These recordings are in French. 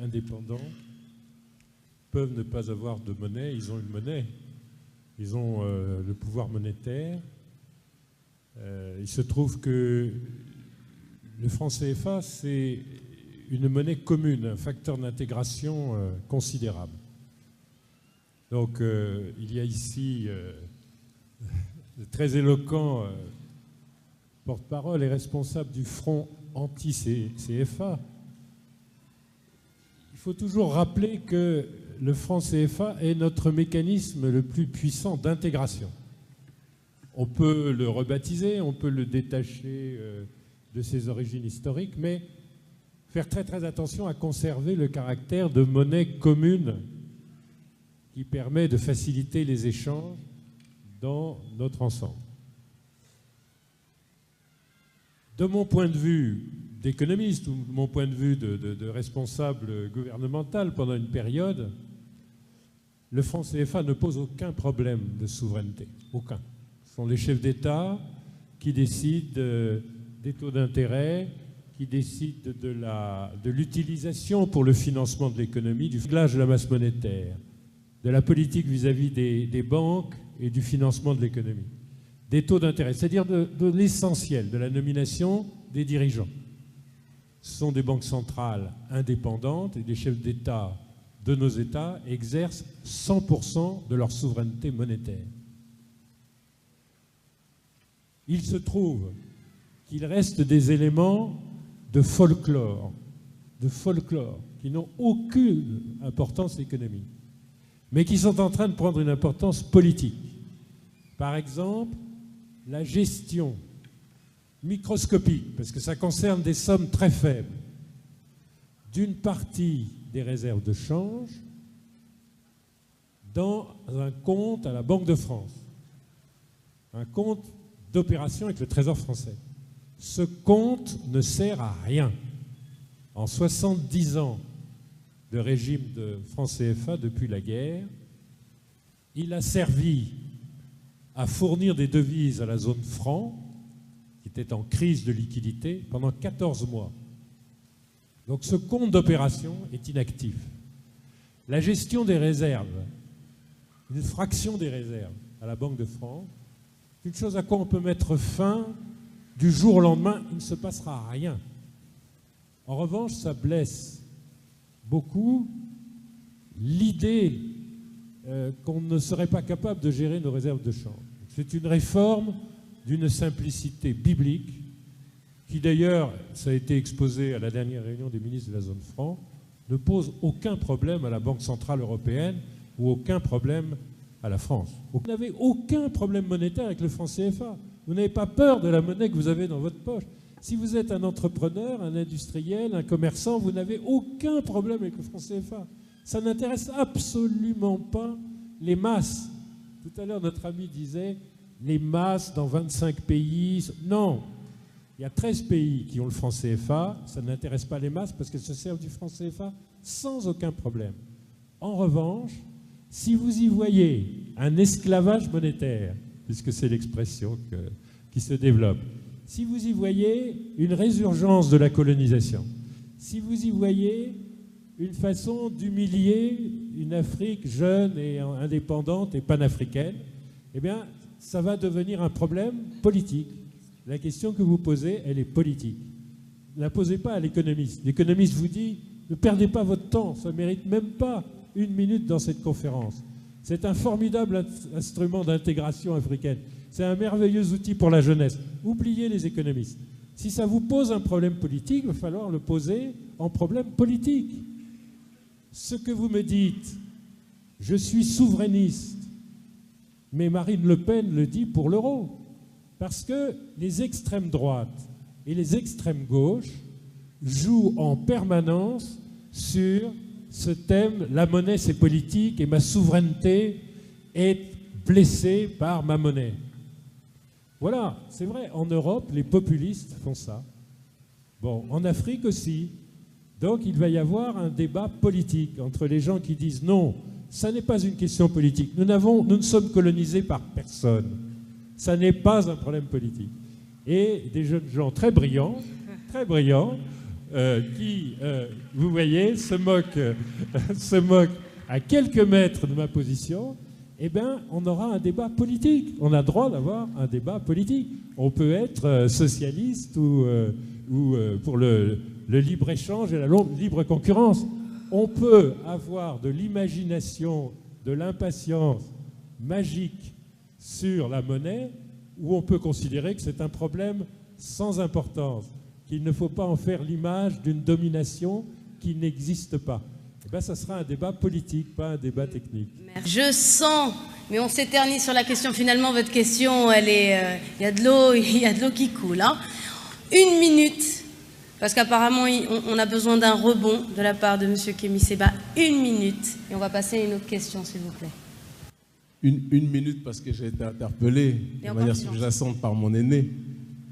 indépendants peuvent ne pas avoir de monnaie. Ils ont une monnaie. Ils ont le pouvoir monétaire. Il se trouve que le franc CFA, c'est une monnaie commune, un facteur d'intégration considérable. Donc, il y a ici de très éloquents porte-parole et responsable du front anti-CFA. Il faut toujours rappeler que le franc CFA est notre mécanisme le plus puissant d'intégration. On peut le rebaptiser, on peut le détacher de ses origines historiques, mais faire très très attention à conserver le caractère de monnaie commune qui permet de faciliter les échanges dans notre ensemble. De mon point de vue d'économiste ou de mon point de vue de responsable gouvernemental pendant une période, le franc CFA ne pose aucun problème de souveraineté, aucun. Ce sont les chefs d'État qui décident des taux d'intérêt, qui décident de l'utilisation pour le financement de l'économie, du réglage de la masse monétaire, de la politique vis-à-vis des banques et du financement de l'économie, des taux d'intérêt, c'est-à-dire de l'essentiel, de la nomination des dirigeants. Ce sont des banques centrales indépendantes et des chefs d'État de nos États exercent 100% de leur souveraineté monétaire. Il se trouve qu'il reste des éléments de folklore qui n'ont aucune importance économique, mais qui sont en train de prendre une importance politique. Par exemple, la gestion microscopique, parce que ça concerne des sommes très faibles, d'une partie des réserves de change dans un compte à la Banque de France, un compte d'opération avec le Trésor français. Ce compte ne sert à rien. En 70 ans de régime de franc CFA depuis la guerre, il a servi à fournir des devises à la zone franc, qui était en crise de liquidité, pendant 14 mois. Donc ce compte d'opération est inactif. La gestion des réserves, une fraction des réserves à la Banque de France, une chose à quoi on peut mettre fin du jour au lendemain, il ne se passera rien. En revanche, ça blesse beaucoup l'idée qu'on ne serait pas capable de gérer nos réserves de change. C'est une réforme d'une simplicité biblique qui d'ailleurs, ça a été exposé à la dernière réunion des ministres de la zone franc, ne pose aucun problème à la Banque centrale européenne ou aucun problème à la France. Vous n'avez aucun problème monétaire avec le franc CFA. Vous n'avez pas peur de la monnaie que vous avez dans votre poche. Si vous êtes un entrepreneur, un industriel, un commerçant, vous n'avez aucun problème avec le franc CFA. Ça n'intéresse absolument pas les masses. Tout à l'heure, notre ami disait les masses dans 25 pays. Non, il y a 13 pays qui ont le franc CFA. Ça n'intéresse pas les masses parce qu'elles se servent du franc CFA sans aucun problème. En revanche, si vous y voyez un esclavage monétaire, puisque c'est l'expression qui se développe, si vous y voyez une résurgence de la colonisation, si vous y voyez une façon d'humilier une Afrique jeune et indépendante et panafricaine, eh bien, ça va devenir un problème politique. La question que vous posez, elle est politique. Ne la posez pas à l'économiste. L'économiste vous dit, ne perdez pas votre temps, ça ne mérite même pas une minute dans cette conférence. C'est un formidable instrument d'intégration africaine. C'est un merveilleux outil pour la jeunesse. Oubliez les économistes. Si ça vous pose un problème politique, il va falloir le poser en problème politique. Ce que vous me dites, je suis souverainiste, mais Marine Le Pen le dit pour l'euro. Parce que les extrêmes droites et les extrêmes gauches jouent en permanence sur ce thème, la monnaie c'est politique et ma souveraineté est blessée par ma monnaie. Voilà, c'est vrai, en Europe, les populistes font ça. Bon, en Afrique aussi. Donc il va y avoir un débat politique entre les gens qui disent non, ça n'est pas une question politique. Nous ne sommes colonisés par personne. Ça n'est pas un problème politique. Et des jeunes gens très brillants, qui, vous voyez, se moque à quelques mètres de ma position, eh bien, on aura un débat politique. On a le droit d'avoir un débat politique. On peut être socialiste ou pour le libre-échange et la libre concurrence. On peut avoir de l'imagination, de l'impatience magique sur la monnaie, ou on peut considérer que c'est un problème sans importance, qu'il ne faut pas en faire l'image d'une domination qui n'existe pas. Eh bien, ça sera un débat politique, pas un débat technique. Je sens, mais on s'éternise sur la question. Finalement, votre question, elle est, il y a de l'eau qui coule. Hein. 1 minute, parce qu'apparemment, on a besoin d'un rebond de la part de M. Kémy Séba. 1 minute, et on va passer à une autre question, s'il vous plaît. Une minute, parce que j'ai été interpellé de manière sous-jacente par mon aîné.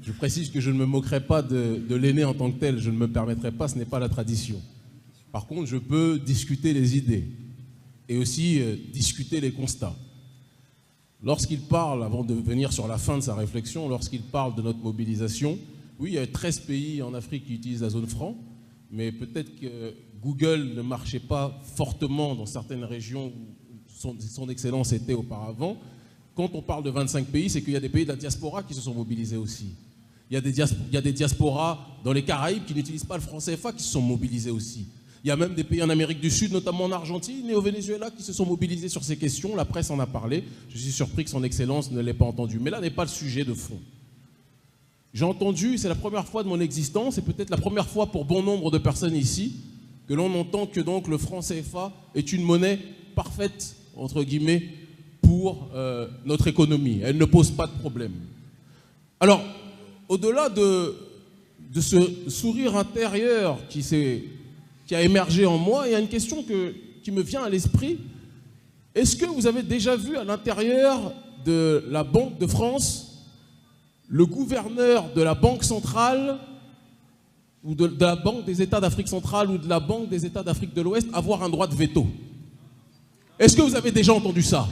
Je précise que je ne me moquerai pas de l'aîné en tant que tel. Je ne me permettrai pas, ce n'est pas la tradition. Par contre, je peux discuter les idées et aussi discuter les constats. Lorsqu'il parle, avant de venir sur la fin de sa réflexion, lorsqu'il parle de notre mobilisation, oui, il y a 13 pays en Afrique qui utilisent la zone franc, mais peut-être que Google ne marchait pas fortement dans certaines régions où son excellence était auparavant. Quand on parle de 25 pays, c'est qu'il y a des pays de la diaspora qui se sont mobilisés aussi. Il y a des diasporas dans les Caraïbes qui n'utilisent pas le franc CFA qui se sont mobilisés aussi. Il y a même des pays en Amérique du Sud, notamment en Argentine et au Venezuela, qui se sont mobilisés sur ces questions. La presse en a parlé. Je suis surpris que son excellence ne l'ait pas entendu. Mais là n'est pas le sujet de fond. J'ai entendu, c'est la première fois de mon existence, et peut-être la première fois pour bon nombre de personnes ici, que l'on entend que donc le franc CFA est une monnaie parfaite, entre guillemets, pour notre économie. Elle ne pose pas de problème. Alors, au-delà de ce sourire intérieur qui a émergé en moi, il y a une question qui me vient à l'esprit. Est-ce que vous avez déjà vu à l'intérieur de la Banque de France le gouverneur de la Banque centrale ou de la Banque des États d'Afrique centrale ou de la Banque des États d'Afrique de l'Ouest avoir un droit de veto? Est-ce que vous avez déjà entendu ça?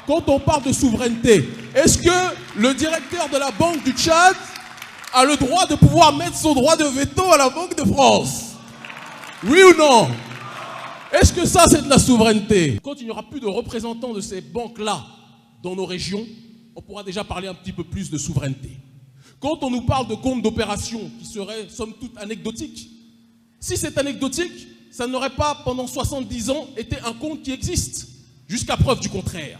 Quand on parle de souveraineté, est-ce que le directeur de la Banque du Tchad a le droit de pouvoir mettre son droit de veto à la Banque de France? Oui ou non? Est-ce que ça, c'est de la souveraineté? Quand il n'y aura plus de représentants de ces banques-là dans nos régions, on pourra déjà parler un petit peu plus de souveraineté. Quand on nous parle de comptes d'opération qui seraient, somme toute, anecdotiques, si c'est anecdotique, ça n'aurait pas, pendant 70 ans, été un compte qui existe, jusqu'à preuve du contraire.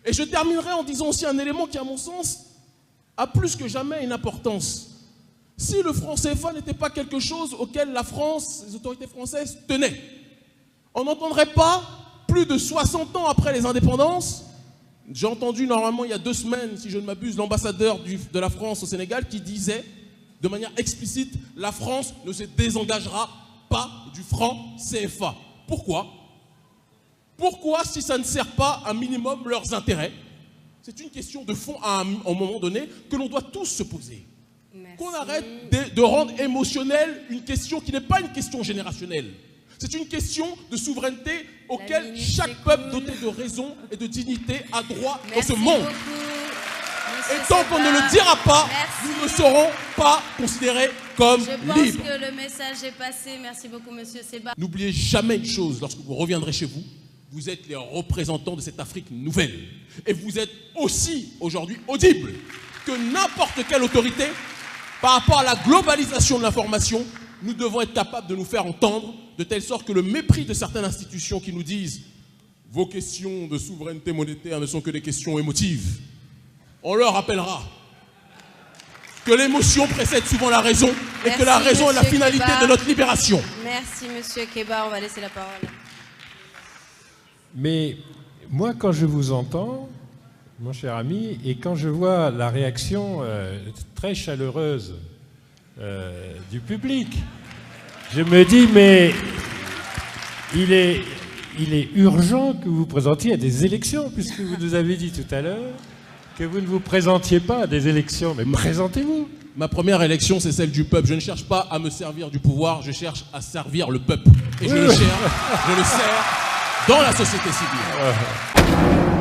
Et je terminerai en disant aussi un élément qui, à mon sens, a plus que jamais une importance. Si le franc CFA n'était pas quelque chose auquel la France, les autorités françaises tenaient, on n'entendrait pas, plus de 60 ans après les indépendances, j'ai entendu normalement il y a 2 semaines, si je ne m'abuse, l'ambassadeur de la France au Sénégal qui disait de manière explicite, la France ne se désengagera pas du franc CFA. Pourquoi? Pourquoi, si ça ne sert pas un minimum leurs intérêts? C'est une question de fond à un moment donné que l'on doit tous se poser. Qu'on arrête de rendre émotionnelle une question qui n'est pas une question générationnelle. C'est une question de souveraineté auquel chaque peuple doté de raison et de dignité a droit dans ce monde. Et tant qu'on ne le dira pas, nous ne serons pas considérés comme libres. Je pense que le message est passé. Merci beaucoup, monsieur Séba. N'oubliez jamais une chose, lorsque vous reviendrez chez vous, vous êtes les représentants de cette Afrique nouvelle. Et vous êtes aussi, aujourd'hui, audibles que n'importe quelle autorité par rapport à la globalisation de l'information. Nous devons être capables de nous faire entendre de telle sorte que le mépris de certaines institutions qui nous disent « vos questions de souveraineté monétaire ne sont que des questions émotives », on leur rappellera que l'émotion précède souvent la raison et que la raison est la finalité de notre libération. Merci, monsieur Kéba. On va laisser la parole. Mais moi, quand je vous entends, mon cher ami, et quand je vois la réaction très chaleureuse du public, je me dis, mais il est urgent que vous vous présentiez à des élections, puisque vous nous avez dit tout à l'heure que vous ne vous présentiez pas à des élections, mais présentez-vous. Ma première élection, c'est celle du peuple. Je ne cherche pas à me servir du pouvoir, je cherche à servir le peuple. Et je le sers dans la société civile.